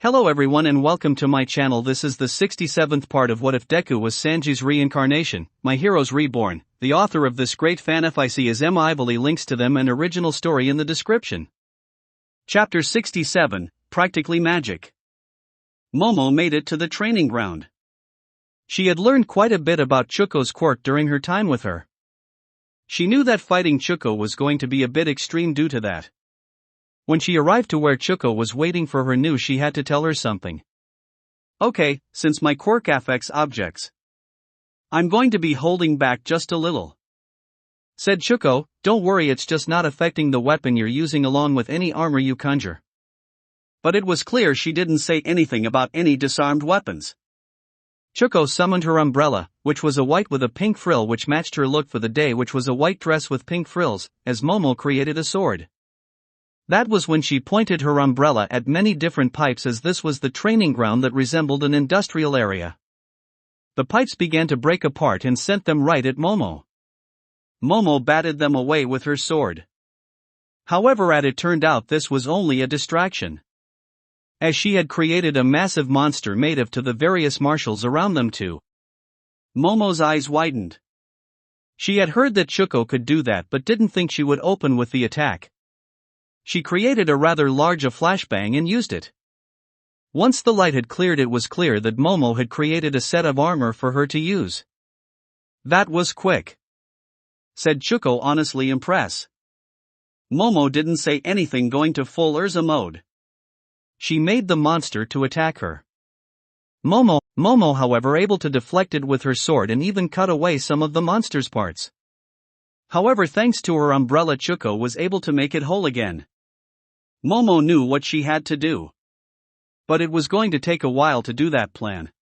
Hello everyone and welcome to my channel. This is the 67th part of What If Deku Was Sanji's Reincarnation, my Heroes Reborn. The author of this great fanfic is enterally. Links to them and original story in the description. Chapter 67, Practically Magic. Momo made it to the training ground. She had learned quite a bit about Chuko's quirk during her time with her. She knew that fighting Chuko was going to be a bit extreme due to that. When she arrived to where Chuko was waiting for her, knew she had to tell her something. Okay, since my quirk affects objects, I'm going to be holding back just a little, said Chuko. Don't worry, it's just not affecting the weapon you're using along with any armor you conjure. But it was clear she didn't say anything about any disarmed weapons. Chuko summoned her umbrella, which was a white with a pink frill which matched her look for the day, which was a white dress with pink frills, as Momo created a sword. That was when she pointed her umbrella at many different pipes, as this was the training ground that resembled an industrial area. The pipes began to break apart and sent them right at Momo. Momo batted them away with her sword. However, as it turned out, this was only a distraction, as she had created a massive monster made of to the various marshals around them too. Momo's eyes widened. She had heard that Chuko could do that but didn't think she would open with the attack. She created a rather large flashbang and used it. Once the light had cleared, it was clear that Momo had created a set of armor for her to use. That was quick, said Chuko, honestly impressed. Momo didn't say anything, going to full Urza mode. She made the monster to attack her. Momo, however, able to deflect it with her sword and even cut away some of the monster's parts. However, thanks to her umbrella, Chuko was able to make it whole again. Momo knew what she had to do, but it was going to take a while to do that plan.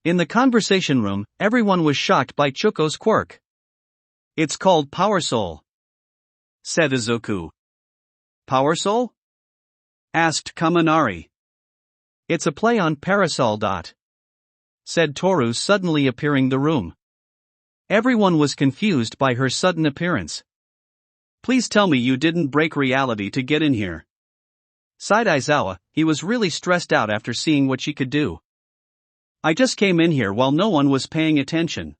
In the conversation room, everyone was shocked by Chuko's quirk. It's called Power Soul, said Izuku. Power Soul? Asked Kaminari. It's a play on parasol. Said Toru, suddenly appearing the room. Everyone was confused by her sudden appearance. Please tell me you didn't break reality to get in here, sighed Aizawa. He was really stressed out after seeing what she could do. I just came in here while no one was paying attention,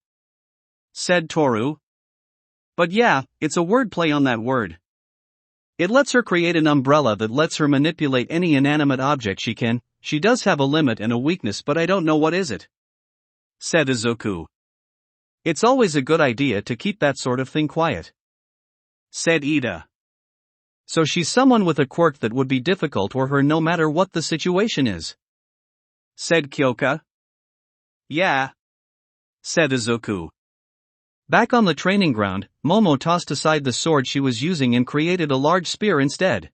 said Toru. But yeah, it's a wordplay on that word. It lets her create an umbrella that lets her manipulate any inanimate object she can. She does have a limit and a weakness, but I don't know what is it, said Izuku. It's always a good idea to keep that sort of thing quiet, said Ida. So she's someone with a quirk that would be difficult for her no matter what the situation is, said Kyoka. Yeah, said Izuku. Back on the training ground, Momo tossed aside the sword she was using and created a large spear instead.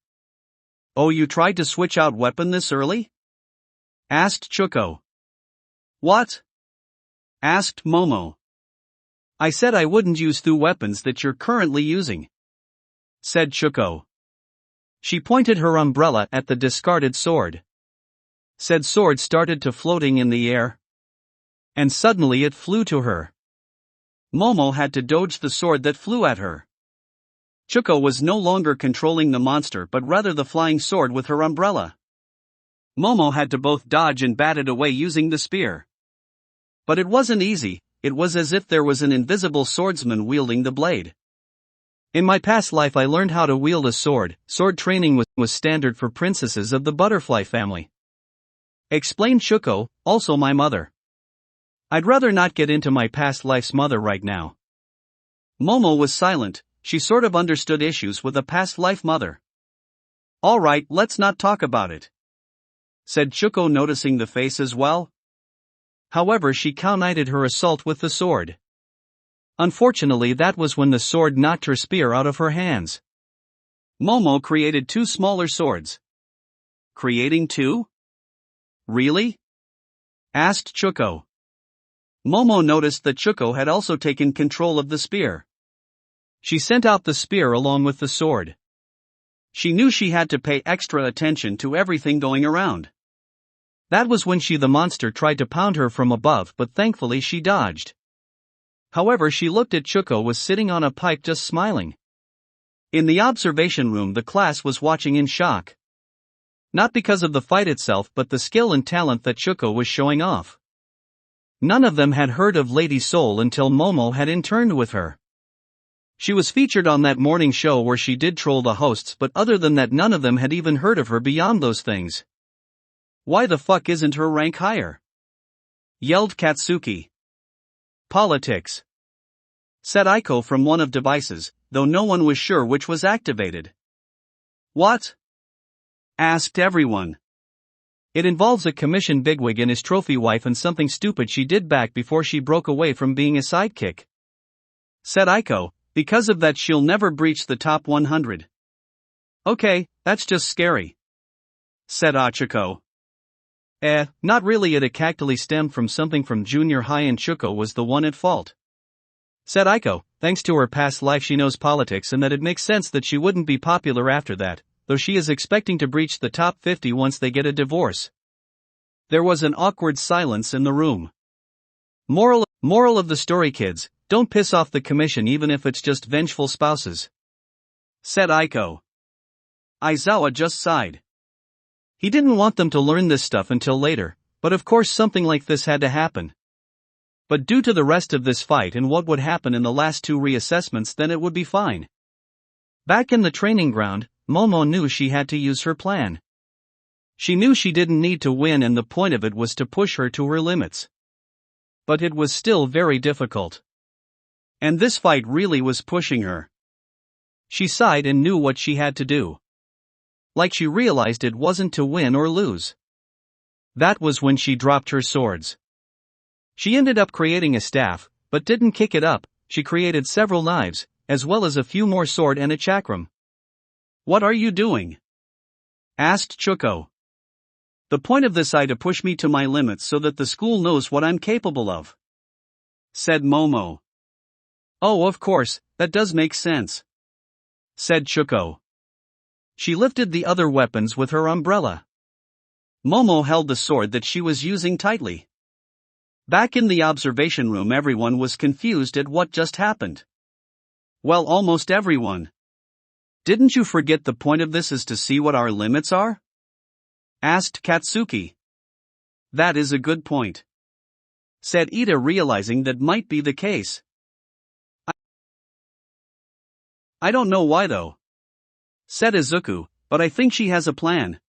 Oh, you tried to switch out weapon this early? Asked Chuko. What? Asked Momo. I said I wouldn't use two weapons that you're currently using, said Chuko. She pointed her umbrella at the discarded sword. Said sword started to floating in the air, and suddenly it flew to her. Momo had to dodge the sword that flew at her. Chuko was no longer controlling the monster but rather the flying sword with her umbrella. Momo had to both dodge and bat it away using the spear. But it wasn't easy. It was as if there was an invisible swordsman wielding the blade. In my past life I learned how to wield a sword. Sword training was standard for princesses of the butterfly family, explained Chuko, also my mother. I'd rather not get into my past life's mother right now. Momo was silent. She sort of understood issues with a past life mother. Alright, let's not talk about it, said Chuko, noticing the face as well. However, she countered her assault with the sword. Unfortunately, that was when the sword knocked her spear out of her hands. Momo created two smaller swords. Creating two? Really? Asked Chuko. Momo noticed that Chuko had also taken control of the spear. She sent out the spear along with the sword. She knew she had to pay extra attention to everything going around. That was when the monster tried to pound her from above, but thankfully she dodged. However, she looked at Chuko was sitting on a pipe just smiling. In the observation room, the class was watching in shock. Not because of the fight itself but the skill and talent that Chuko was showing off. None of them had heard of Lady Soul until Momo had interned with her. She was featured on that morning show where she did troll the hosts, but other than that none of them had even heard of her beyond those things. Why the fuck isn't her rank higher? Yelled Katsuki. Politics, said Aiko from one of devices, though no one was sure which was activated. What? Asked everyone. It involves a commission bigwig and his trophy wife and something stupid she did back before she broke away from being a sidekick. Said Aiko, because of that she'll never breach the top 100. Okay, that's just scary. Said Achiko. Not really, it actually stemmed from something from junior high and Chuko was the one at fault. Said Aiko, thanks to her past life she knows politics and that it makes sense that she wouldn't be popular after that, though she is expecting to breach the top 50 once they get a divorce. There was an awkward silence in the room. Moral of the story, kids, don't piss off the commission even if it's just vengeful spouses. Said Aiko. Aizawa just sighed. He didn't want them to learn this stuff until later, but of course something like this had to happen. But due to the rest of this fight and what would happen in the last two reassessments, then it would be fine. Back in the training ground, Momo knew she had to use her plan. She knew she didn't need to win and the point of it was to push her to her limits. But it was still very difficult. And this fight really was pushing her. She sighed and knew what she had to do. Like she realized it wasn't to win or lose. That was when she dropped her swords. She ended up creating a staff, but didn't kick it up. She created several knives, as well as a few more sword and a chakram. What are you doing? Asked Chuko. The point of this is to push me to my limits so that the school knows what I'm capable of. Said Momo. Oh, of course, that does make sense. Said Chuko. She lifted the other weapons with her umbrella. Momo held the sword that she was using tightly. Back in the observation room everyone was confused at what just happened. Well, almost everyone. Didn't you forget the point of this is to see what our limits are? Asked Katsuki. That is a good point. Said Ida, realizing that might be the case. I don't know why though. Said Izuku, but I think she has a plan.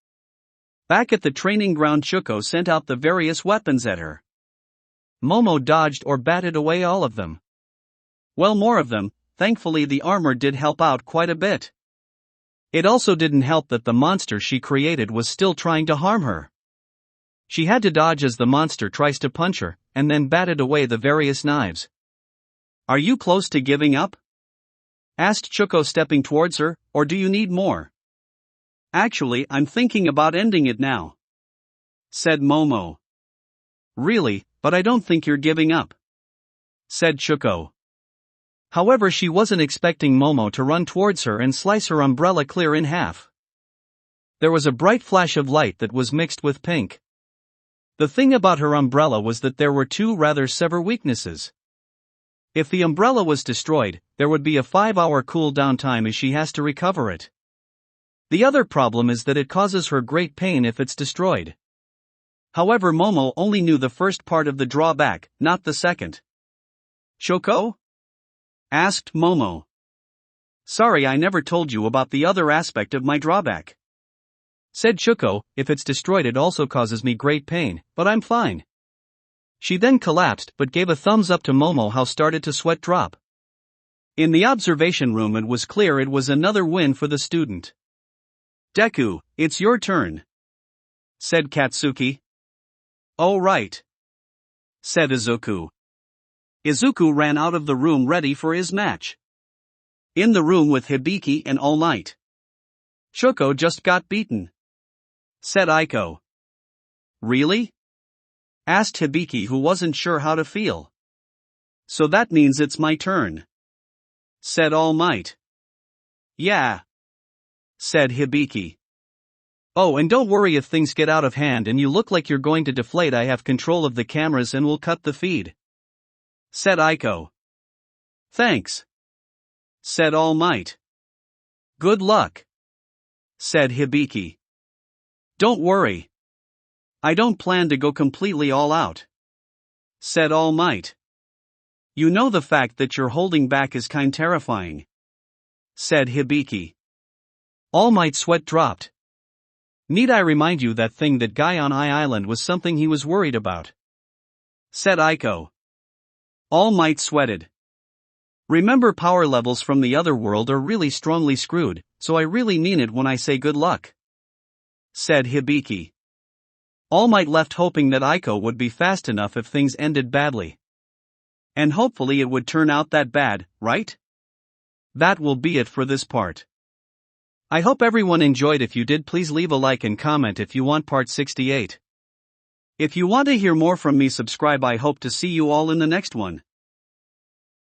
Back at the training ground, Chuko sent out the various weapons at her. Momo dodged or batted away all of them. Well, more of them. Thankfully the armor did help out quite a bit. It also didn't help that the monster she created was still trying to harm her. She had to dodge as the monster tries to punch her, and then batted away the various knives. Are you close to giving up? Asked Chuko, stepping towards her, or do you need more? Actually, I'm thinking about ending it now. Said Momo. Really, but I don't think you're giving up. Said Chuko. However, she wasn't expecting Momo to run towards her and slice her umbrella clear in half. There was a bright flash of light that was mixed with pink. The thing about her umbrella was that there were two rather severe weaknesses. If the umbrella was destroyed, there would be a 5-hour cooldown time as she has to recover it. The other problem is that it causes her great pain if it's destroyed. However, Momo only knew the first part of the drawback, not the second. Chuko? Asked Momo. Sorry, I never told you about the other aspect of my drawback. Said Chuko, if it's destroyed it also causes me great pain, but I'm fine. She then collapsed but gave a thumbs up to Momo, how started to sweat drop. In the observation room it was clear it was another win for the student. Deku, it's your turn. Said Katsuki. Oh right. Said Izuku. Izuku ran out of the room ready for his match. In the room with Hibiki and All Might. Chuko just got beaten. Said Aiko. Really? Asked Hibiki, who wasn't sure how to feel. So that means it's my turn. Said All Might. Yeah. Said Hibiki. Oh, and don't worry if things get out of hand and you look like you're going to deflate, I have control of the cameras and will cut the feed. Said Aiko. Thanks. Said All Might. Good luck. Said Hibiki. Don't worry. I don't plan to go completely all out, said All Might. You know the fact that you're holding back is kind terrifying, said Hibiki. All Might's sweat dropped. Need I remind you that thing that guy on Island was something he was worried about, said Aiko. All Might sweated. Remember, power levels from the other world are really strongly screwed, so I really mean it when I say good luck, said Hibiki. All Might left hoping that Aiko would be fast enough if things ended badly. And hopefully it would turn out that bad, right? That will be it for this part. I hope everyone enjoyed. If you did, please leave a like and comment if you want part 68. If you want to hear more from me, subscribe. I hope to see you all in the next one.